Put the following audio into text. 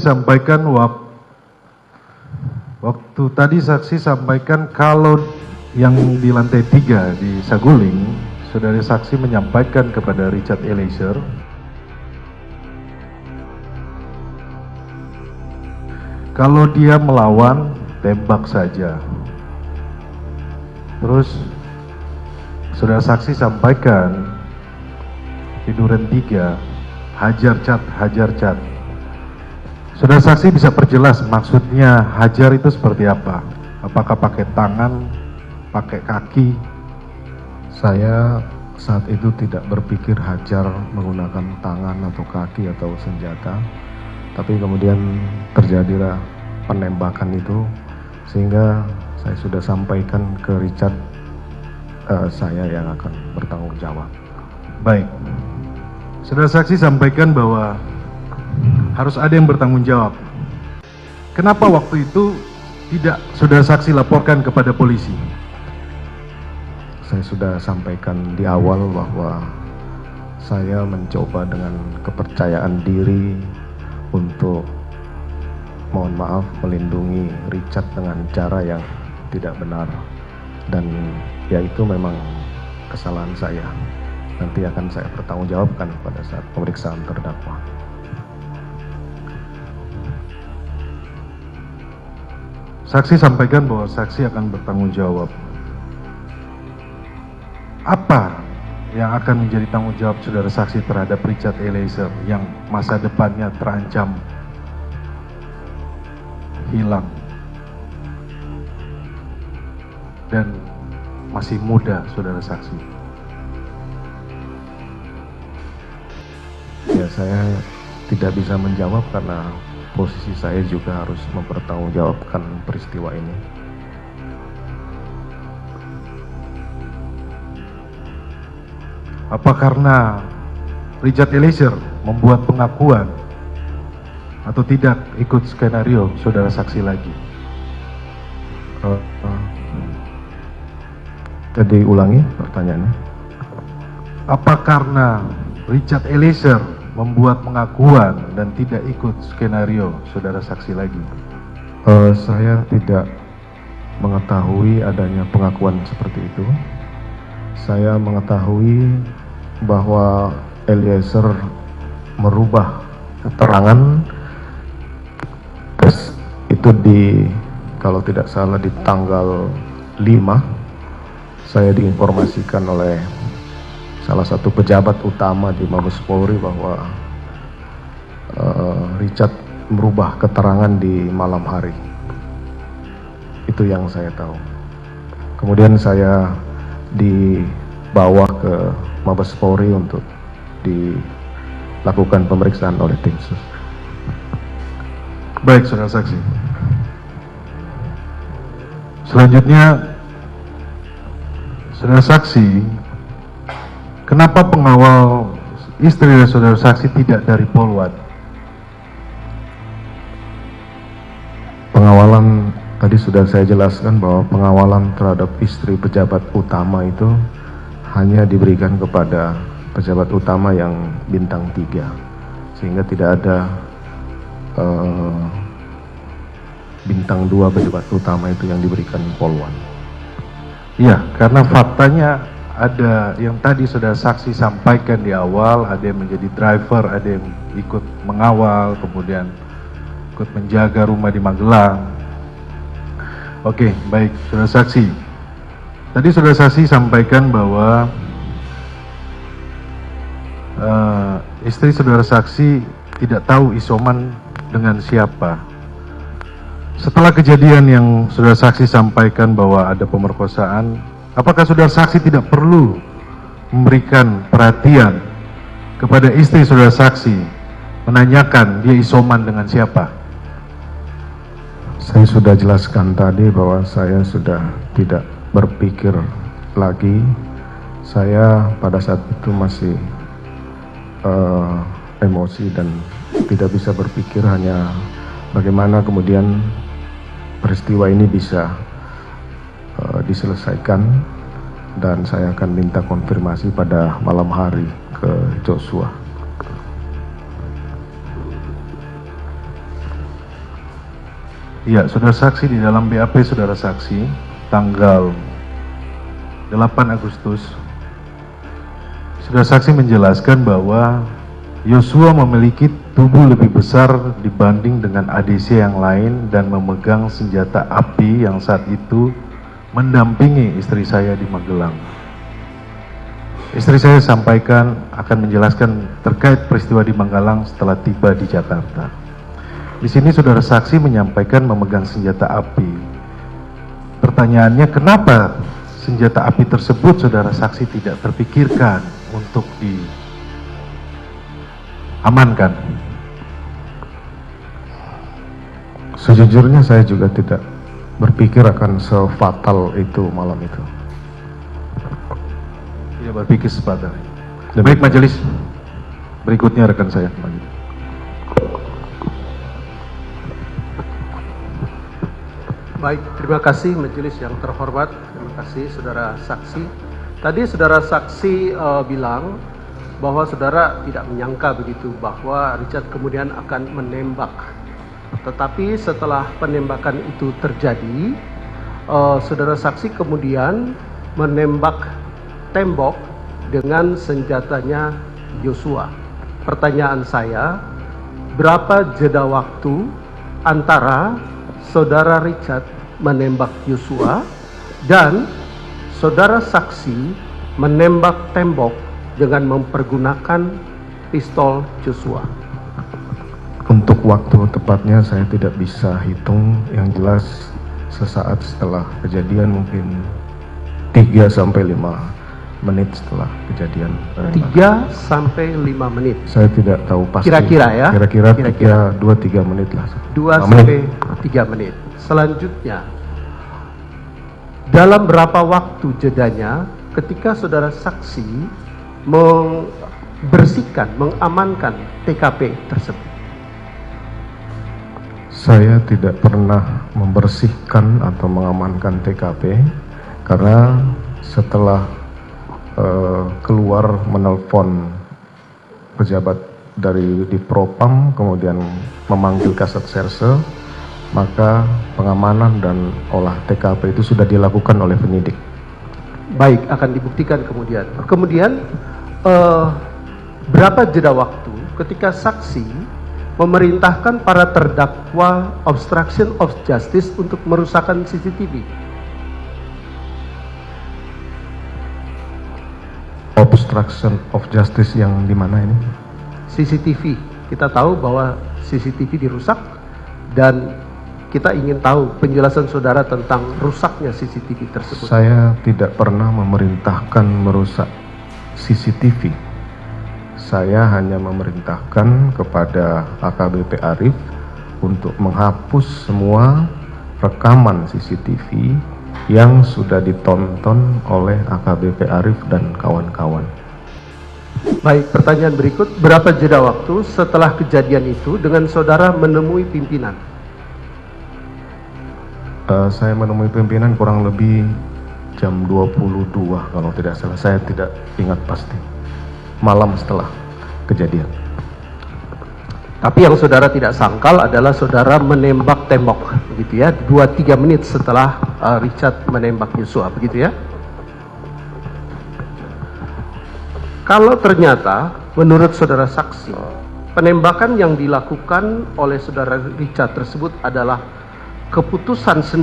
sampaikan waktu tadi saksi sampaikan kalau yang di lantai 3 di Saguling, saudara saksi menyampaikan kepada Richard Eliezer kalau dia melawan, tembak saja. Terus saudara saksi sampaikan di Duren 3, hajar cat. Saudara saksi bisa perjelas maksudnya hajar itu seperti apa? Apakah pakai tangan, pakai kaki? Saya saat itu tidak berpikir hajar menggunakan tangan atau kaki atau senjata, tapi kemudian terjadilah penembakan itu, sehingga saya sudah sampaikan ke Richard, saya yang akan bertanggung jawab. Baik, saudara saksi sampaikan bahwa harus ada yang bertanggung jawab. Kenapa waktu itu tidak saudara saksi laporkan kepada polisi? Saya sudah sampaikan di awal bahwa saya mencoba dengan kepercayaan diri untuk, mohon maaf, melindungi Richard dengan cara yang tidak benar, dan ya itu memang kesalahan saya. Nanti akan saya pertanggungjawabkan pada saat pemeriksaan terdakwa. Saksi sampaikan bahwa saksi akan bertanggung jawab. Apa yang akan menjadi tanggung jawab saudara saksi terhadap Richard Eliezer yang masa depannya terancam hilang dan masih muda, saudara saksi? Ya, saya tidak bisa menjawab karena posisi saya juga harus mempertanggungjawabkan peristiwa ini. Apa karena Richard Eliezer membuat pengakuan atau tidak ikut skenario saudara saksi lagi? Jadi ulangi pertanyaannya. Apa karena Richard Eliezer membuat pengakuan dan tidak ikut skenario saudara saksi lagi? Saya tidak mengetahui adanya pengakuan seperti itu. Saya mengetahui bahwa Eliezer merubah keterangan, terus itu kalau tidak salah di tanggal 5, saya diinformasikan oleh salah satu pejabat utama di Mabes Polri bahwa Richard merubah keterangan di malam hari. Itu yang saya tahu. Kemudian saya dibawa ke Mabes Polri untuk dilakukan pemeriksaan oleh tim sus. Baik, saudara saksi. Selanjutnya, saudara saksi, kenapa pengawal istri dari saudara saksi tidak dari Polwan? Pengawalan tadi sudah saya jelaskan bahwa pengawalan terhadap istri pejabat utama itu hanya diberikan kepada pejabat utama yang bintang 3, sehingga tidak ada bintang 2 pejabat utama itu yang diberikan Polwan. Iya, karena faktanya ada yang tadi saudara saksi sampaikan di awal, ada yang menjadi driver, ada yang ikut mengawal, kemudian ikut menjaga rumah di Magelang. Oke, baik, saudara saksi. Tadi saudara saksi sampaikan bahwa istri saudara saksi tidak tahu isoman dengan siapa. Setelah kejadian yang saudara saksi sampaikan bahwa ada pemerkosaan, apakah saudara saksi tidak perlu memberikan perhatian kepada istri saudara saksi, menanyakan dia isoman dengan siapa? Saya sudah jelaskan tadi bahwa saya sudah tidak berpikir lagi. Saya pada saat itu masih emosi dan tidak bisa berpikir, hanya bagaimana kemudian peristiwa ini bisa diselesaikan, dan saya akan minta konfirmasi pada malam hari ke Joshua. Ya, saudara saksi, di dalam BAP saudara saksi tanggal 8 Agustus saudara saksi menjelaskan bahwa Yosua memiliki tubuh lebih besar dibanding dengan ADC yang lain dan memegang senjata api yang saat itu mendampingi istri saya di Magelang. Istri saya sampaikan akan menjelaskan terkait peristiwa di Magelang setelah tiba di Jakarta. Di sini saudara saksi menyampaikan memegang senjata api. Pertanyaannya, kenapa senjata api tersebut saudara saksi tidak terpikirkan untuk diamankan? Sejujurnya saya juga tidak berpikir akan sefatal itu malam itu. Tidak berpikir sepadan. Baik majelis, berikutnya rekan saya. Baik, terima kasih majelis yang terhormat. Terima kasih saudara saksi. Tadi saudara saksi bilang bahwa saudara tidak menyangka begitu bahwa Richard kemudian akan menembak. Tetapi setelah penembakan itu terjadi, saudara saksi kemudian menembak tembok dengan senjatanya Yosua. Pertanyaan saya, berapa jeda waktu antara saudara Richard menembak Yosua dan saudara saksi menembak tembok dengan mempergunakan pistol Joshua? Untuk waktu tepatnya saya tidak bisa hitung, yang jelas sesaat setelah kejadian, mungkin 3 sampai 5 menit setelah kejadian. 3 sampai 5 menit. Saya tidak tahu pasti. Kira-kira ya? Kira-kira 2-3 menit lah. 2 sampai 3 menit. Selanjutnya, dalam berapa waktu jedanya ketika saudara saksi membersihkan, mengamankan TKP tersebut? Saya tidak pernah membersihkan atau mengamankan TKP karena setelah keluar menelpon pejabat dari di Propam, kemudian memanggil Kasat Serse, maka pengamanan dan olah TKP itu sudah dilakukan oleh penyidik. Baik, akan dibuktikan kemudian. Kemudian berapa jeda waktu ketika saksi memerintahkan para terdakwa obstruction of justice untuk merusakkan CCTV? Obstruction of justice yang di mana ini? CCTV. Kita tahu bahwa CCTV dirusak dan kita ingin tahu penjelasan saudara tentang rusaknya CCTV tersebut. Saya tidak pernah memerintahkan merusak CCTV. Saya hanya memerintahkan kepada AKBP Arif untuk menghapus semua rekaman CCTV yang sudah ditonton oleh AKBP Arif dan kawan-kawan. Baik, pertanyaan berikut, berapa jeda waktu setelah kejadian itu dengan saudara menemui pimpinan? Saya menemui pimpinan kurang lebih jam 22 kalau tidak salah, saya tidak ingat pasti. Malam setelah kejadian. Tapi yang saudara tidak sangkal adalah saudara menembak tembok, begitu ya, 2-3 menit setelah Richard menembak Yosua, begitu ya. Kalau ternyata menurut saudara saksi, penembakan yang dilakukan oleh saudara Richard tersebut adalah keputusan sendiri